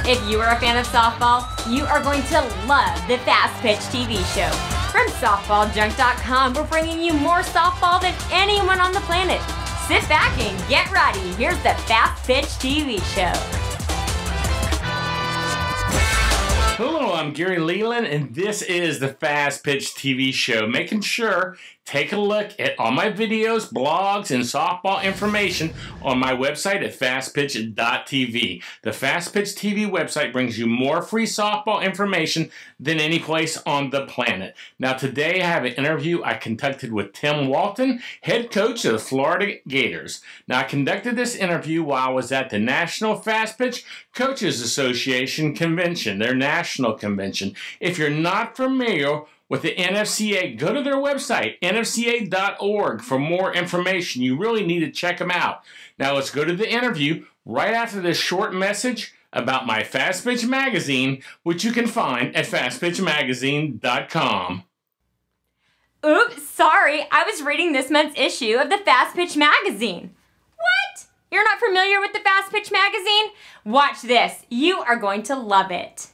If you are a fan of softball, you are going to love the Fastpitch TV show. From softballjunk.com, we're bringing you more softball than anyone on the planet. Sit back and get ready. Here's the Fastpitch TV show. Hello, I'm Gary Leland, and this is the Fastpitch TV show, making sure take a look at all my videos, blogs, and softball information on my website at fastpitch.tv. The Fastpitch TV website brings you more free softball information than any place on the planet. Now, today I have an interview I conducted with Tim Walton, head coach of the Florida Gators. Now, I conducted this interview while I was at the National Fastpitch Coaches Association Convention, their national convention. If you're not familiar with the NFCA, go to their website, nfca.org, for more information. You really need to check them out. Now let's go to the interview right after this short message about my Fastpitch magazine, which you can find at fastpitchmagazine.com. Oops, sorry, I was reading this month's issue of the Fastpitch magazine. What? You're not familiar with the Fastpitch magazine? Watch this. You are going to love it.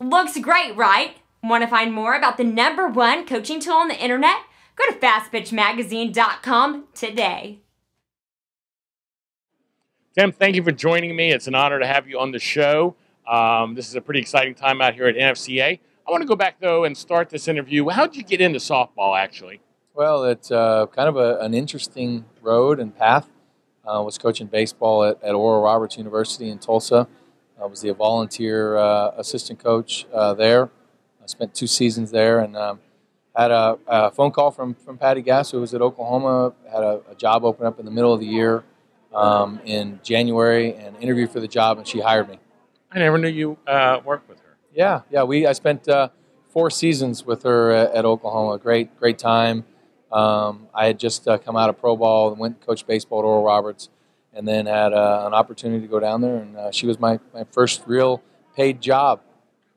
Looks great, right? Want to find more about the #1 coaching tool on the internet? Go to fastpitchmagazine.com today. Tim, thank you for joining me. It's an honor to have you on the show. This is a pretty exciting time out here at NFCA. I want to go back, though, and start this interview. How did you get into softball, actually? Well, it's kind of an interesting road and path. I was coaching baseball at Oral Roberts University in Tulsa. I was the volunteer assistant coach there. I spent 2 seasons there and had a phone call from Patty Gass, who was at Oklahoma, had a job open up in the middle of the year in January, and interviewed for the job, and she hired me. I never knew you worked with her. Yeah. I spent 4 seasons with her at Oklahoma. Great time. I had just come out of pro ball and went and coached baseball at Oral Roberts, and then had an opportunity to go down there, and she was my first real paid job.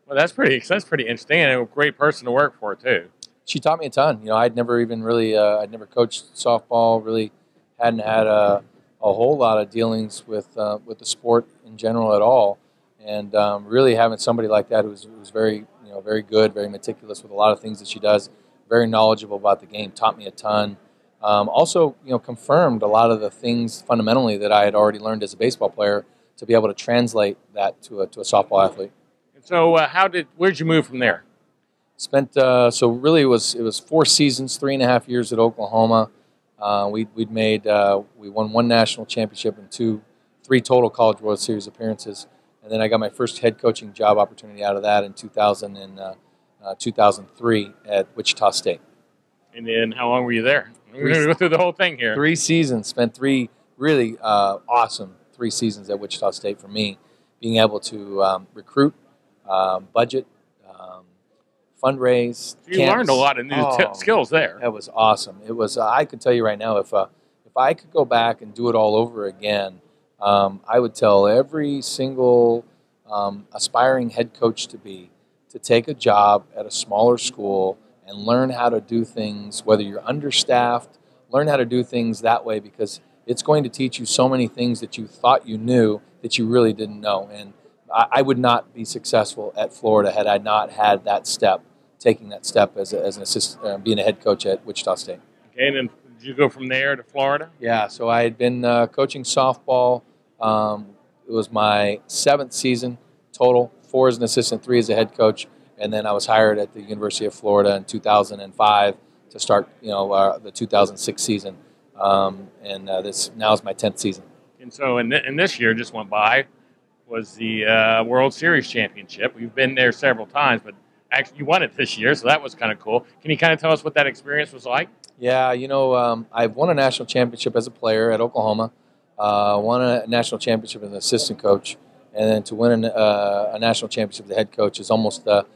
Well, that's pretty interesting, and a great person to work for, too. She taught me a ton. You know, I'd never even really, I'd never coached softball, really hadn't had a whole lot of dealings with the sport in general at all, and really having somebody like that who's very, very good, very meticulous with a lot of things that she does, very knowledgeable about the game, taught me a ton. Also, confirmed a lot of the things fundamentally that I had already learned as a baseball player to be able to translate that to a softball athlete. And so, where'd you move from there? Spent so really it was 4 seasons, 3.5 years at Oklahoma. We won 1 national championship and 3 total College World Series appearances, and then I got my first head coaching job opportunity out of that in 2003 at Wichita State. And then, how long were you there? We're going to go through the whole thing here. 3 seasons. Spent 3 really awesome 3 seasons at Wichita State for me, being able to recruit, budget, fundraise. So you learned a lot of new skills there. That was awesome. It was. I could tell you right now, if I could go back and do it all over again, I would tell every single aspiring head coach to take a job at a smaller school and learn how to do things, whether you're understaffed, learn how to do things that way, because it's going to teach you so many things that you thought you knew that you really didn't know. And I would not be successful at Florida had I not had that step, taking that step as an assistant, being a head coach at Wichita State. Okay, and then did you go from there to Florida? Yeah, so I had been coaching softball. It was my 7th season total, 4 as an assistant, 3 as a head coach. And then I was hired at the University of Florida in 2005 to start, the 2006 season. This now is my 10th season. And so, and this year just went by was the World Series championship. We've been there several times, but Actually, you won it this year, so that was kind of cool. Can you kind of tell us what that experience was like? Yeah, I've won a national championship as a player at Oklahoma, won a national championship as an assistant coach, and then to win a national championship as the head coach is almost the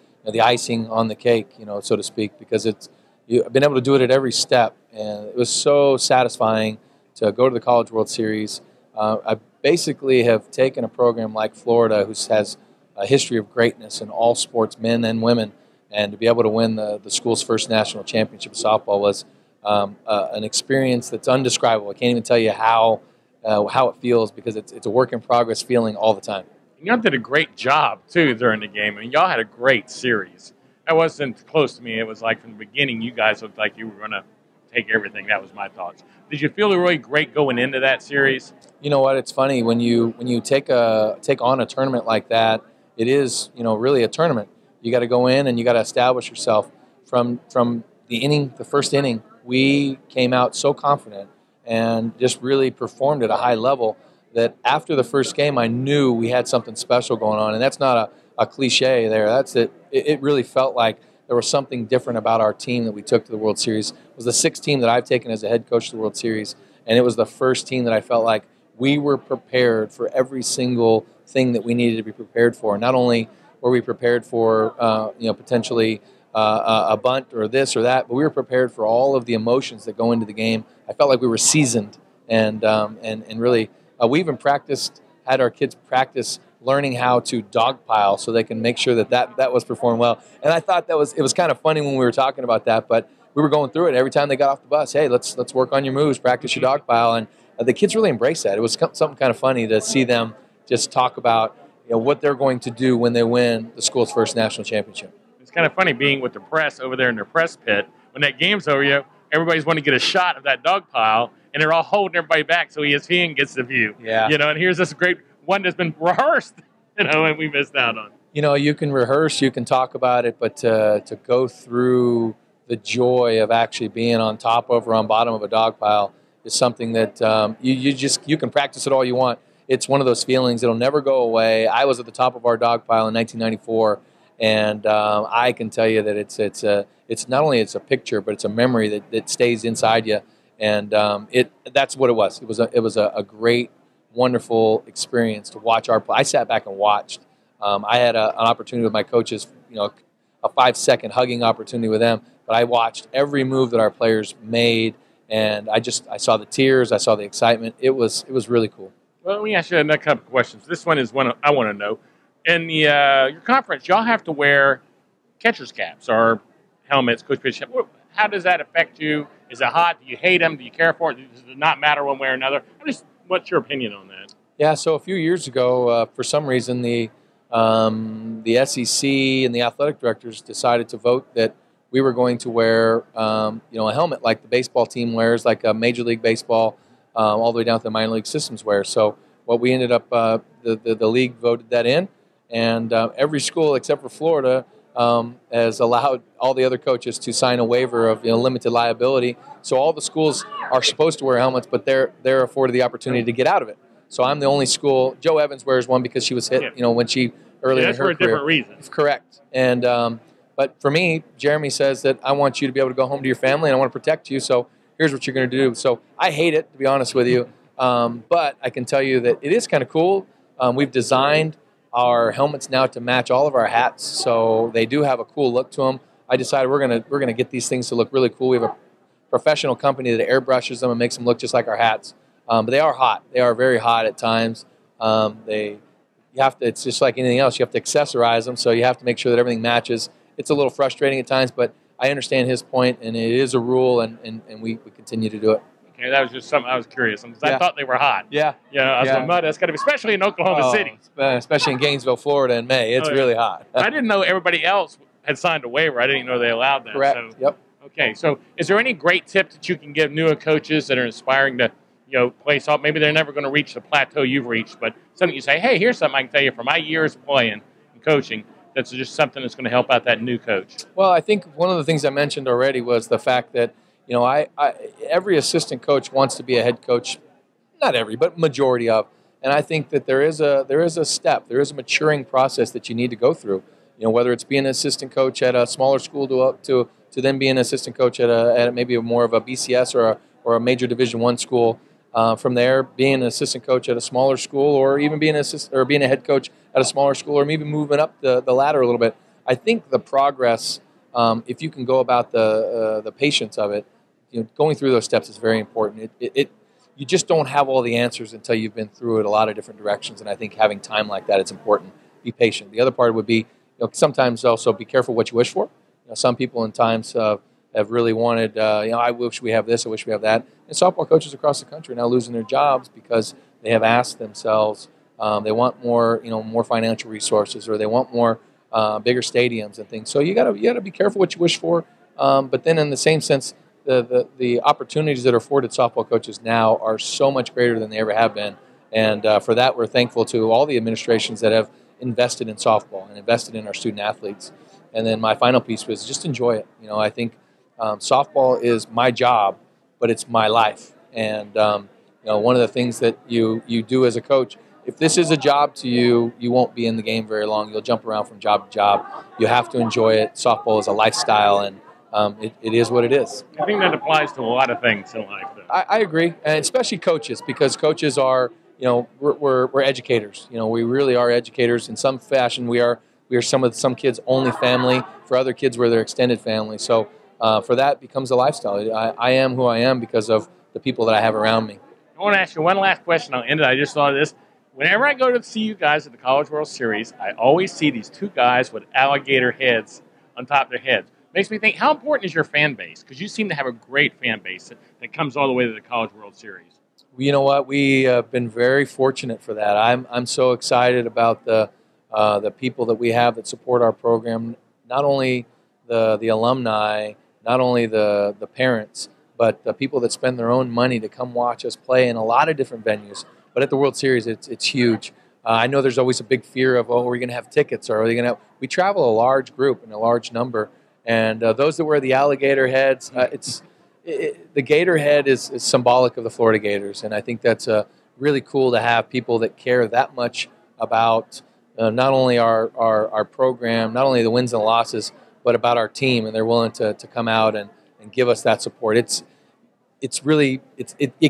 icing on the cake, so to speak, because I've been able to do it at every step, and it was so satisfying to go to the College World Series. I basically have taken a program like Florida, who has a history of greatness in all sports, men and women, and to be able to win the school's first national championship of softball was an experience that's undescribable. I can't even tell you how it feels, because it's a work in progress feeling all the time. Y'all did a great job, too, during the game. I mean, y'all had a great series. That wasn't close to me. It was like from the beginning, you guys looked like you were going to take everything. That was my thoughts. Did you feel really great going into that series? You know what? It's funny when you take on a tournament like that. It is really a tournament. You got to go in and you got to establish yourself. From the first inning, we came out so confident and just really performed at a high level that after the first game, I knew we had something special going on. And that's not a cliche there. That's it. It really felt like there was something different about our team that we took to the World Series. It was the sixth team that I've taken as a head coach to the World Series, and it was the first team that I felt like we were prepared for every single thing that we needed to be prepared for. Not only were we prepared for potentially a bunt or this or that, but we were prepared for all of the emotions that go into the game. I felt like we were seasoned, and really we even had our kids practice learning how to dogpile so they can make sure that was performed well. And I thought it was kind of funny when we were talking about that, but we were going through it every time they got off the bus. Hey, let's work on your moves, practice your dogpile, and the kids really embraced that. It was something kind of funny to see them just talk about what they're going to do when they win the school's first national championship. It's kind of funny being with the press over there in their press pit. When that game's over, everybody's wanting to get a shot of that dog pile, and they're all holding everybody back so ESPN gets the view. Yeah. And here's this great one that's been rehearsed, and we missed out on. You can rehearse, you can talk about it, but to go through the joy of actually being on top of or on bottom of a dog pile is something that you can practice it all you want. It's one of those feelings that'll never go away. I was at the top of our dog pile in 1994, and I can tell you that it's not only it's a picture, but it's a memory that stays inside you, and that's what it was. It was a great, wonderful experience to watch I sat back and watched. I had an opportunity with my coaches, a 5-second hugging opportunity with them, but I watched every move that our players made, and I saw the tears, I saw the excitement. It was really cool. Well, let me ask you another couple of questions. This one is one I want to know. In your conference, y'all have to wear catcher's caps or helmets, coach pitch. How does that affect you? Is it hot? Do you hate them? Do you care for it? Does it not matter one way or another? What's your opinion on that? Yeah, so a few years ago, for some reason, the SEC and the athletic directors decided to vote that we were going to wear a helmet like the baseball team wears, like a Major League Baseball, all the way down to the minor league systems wear. So what we ended up, the league voted that in, and every school except for Florida has allowed all the other coaches to sign a waiver of limited liability. So all the schools are supposed to wear helmets, but they're afforded the opportunity to get out of it. So I'm the only school. Joe Evans wears one because she was hit, when she earlier in her career. That's for a different reason. Correct. And but for me, Jeremy says that I want you to be able to go home to your family, and I want to protect you. So here's what you're going to do. So I hate it, to be honest with you, but I can tell you that it is kind of cool. We've designed our helmets now to match all of our hats, so they do have a cool look to them. I decided we're gonna get these things to look really cool. We have a professional company that airbrushes them and makes them look just like our hats. But they are hot. They are very hot at times. It's just like anything else. You have to accessorize them, so you have to make sure that everything matches. It's a little frustrating at times, but I understand his point, and it is a rule, and we continue to do it. Okay, that was just something I was curious because I thought they were hot. Yeah. I was like, that's got to be, especially in Oklahoma City. Especially in Gainesville, Florida in May. It's really hot. I didn't know everybody else had signed a waiver. I didn't know they allowed that. Correct. So, yep. Okay, so is there any great tip that you can give newer coaches that are inspiring to play softball? Maybe they're never going to reach the plateau you've reached, but something you say, hey, here's something I can tell you from my years playing and coaching that's just something that's going to help out that new coach. Well, I think one of the things I mentioned already was the fact that, every assistant coach wants to be a head coach. Not every, but majority of. And I think that there is a maturing process that you need to go through. whether it's being an assistant coach at a smaller school to then being an assistant coach at maybe more of a BCS or a major Division I school. From there, being an assistant coach at a smaller school, or even being being a head coach at a smaller school, or maybe moving up the ladder a little bit. I think the progress, if you can go about the patience of it, going through those steps is very important. You just don't have all the answers until you've been through it a lot of different directions, and I think having time like that, it's important. Be patient. The other part would be, sometimes also be careful what you wish for. Some people in times have really wanted, I wish we have this, I wish we have that. And softball coaches across the country are now losing their jobs because they have asked themselves, they want more financial resources, or they want more bigger stadiums and things. So you gotta be careful what you wish for. But then in the same sense, the opportunities that are afforded softball coaches now are so much greater than they ever have been. And for that, we're thankful to all the administrations that have invested in softball and invested in our student athletes. And then my final piece was just enjoy it. I think softball is my job, but it's my life. And one of the things that you do as a coach, if this is a job to you, you won't be in the game very long. You'll jump around from job to job. You have to enjoy it. Softball is a lifestyle, and it is what it is. I think that applies to a lot of things in life, though. I agree, and especially coaches, because coaches are, we're educators. We really are educators in some fashion. We are some kids' only family. For other kids, we're their extended family. So for that, it becomes a lifestyle. I am who I am because of the people that I have around me. I want to ask you one last question. I'll end it. I just thought of this. Whenever I go to see you guys at the College World Series, I always see these two guys with alligator heads on top of their heads. Makes me think, how important is your fan base? Because you seem to have a great fan base that comes all the way to the College World Series. You know what? We have been very fortunate for that. I'm so excited about the people that we have that support our program. Not only the alumni, not only the parents, but the people that spend their own money to come watch us play in a lot of different venues. But at the World Series, it's huge. I know there's always a big fear of, are we going to have tickets, or are they going to have... We travel a large group and a large number, and those that wear the alligator heads, the gator head is symbolic of the Florida Gators, and I think that's really cool to have people that care that much about not only our program, not only the wins and losses, but about our team, and they're willing to come out and give us that support. It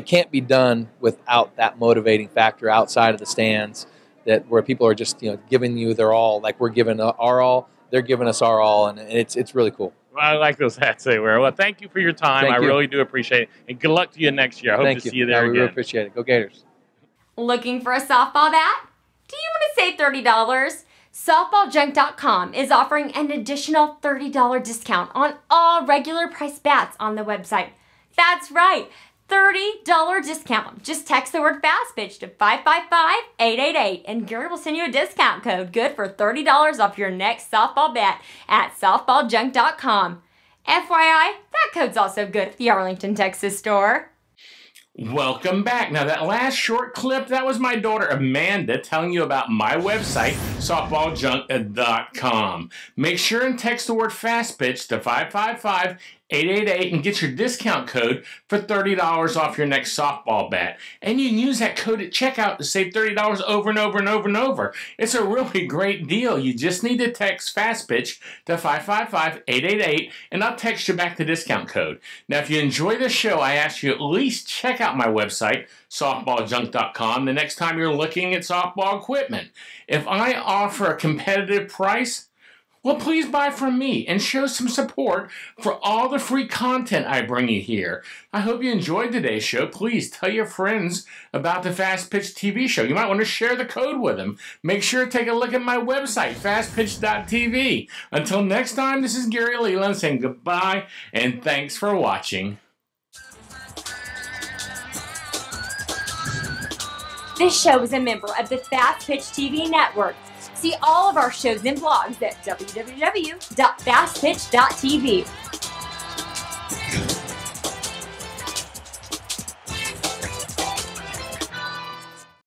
can't be done without that motivating factor outside of the stands, where people are just giving you their all, like we're giving our all, they're giving us our all, and it's really cool. Well, I like those hats they wear. Well, thank you for your time. I really do appreciate it, and good luck to you next year. I hope to see you there again. We really appreciate it. Go Gators. Looking for a softball bat? Do you want to save $30? SoftballJunk.com is offering an additional $30 discount on all regular price bats on the website. That's right, $30 discount. Just text the word Fastpitch to 555-888 and Gary will send you a discount code good for $30 off your next softball bat at SoftballJunk.com. FYI, that code's also good at the Arlington, Texas store. Welcome back. Now, that last short clip, that was my daughter Amanda telling you about my website, softballjunk.com. Make sure and text the word Fastpitch to 555-888 and get your discount code for $30 off your next softball bat. And you can use that code at checkout to save $30 over and over and over and over. It's a really great deal. You just need to text Fastpitch to 555-888 and I'll text you back the discount code. Now, if you enjoy the show, I ask you at least check out my website, softballjunk.com, the next time you're looking at softball equipment. If I offer a competitive price, well, please buy from me and show some support for all the free content I bring you here. I hope you enjoyed today's show. Please tell your friends about the Fastpitch TV show. You might want to share the code with them. Make sure to take a look at my website, fastpitch.tv. Until next time, this is Gary Leland saying goodbye and thanks for watching. This show is a member of the Fastpitch TV network. See all of our shows and blogs at www.fastpitch.tv.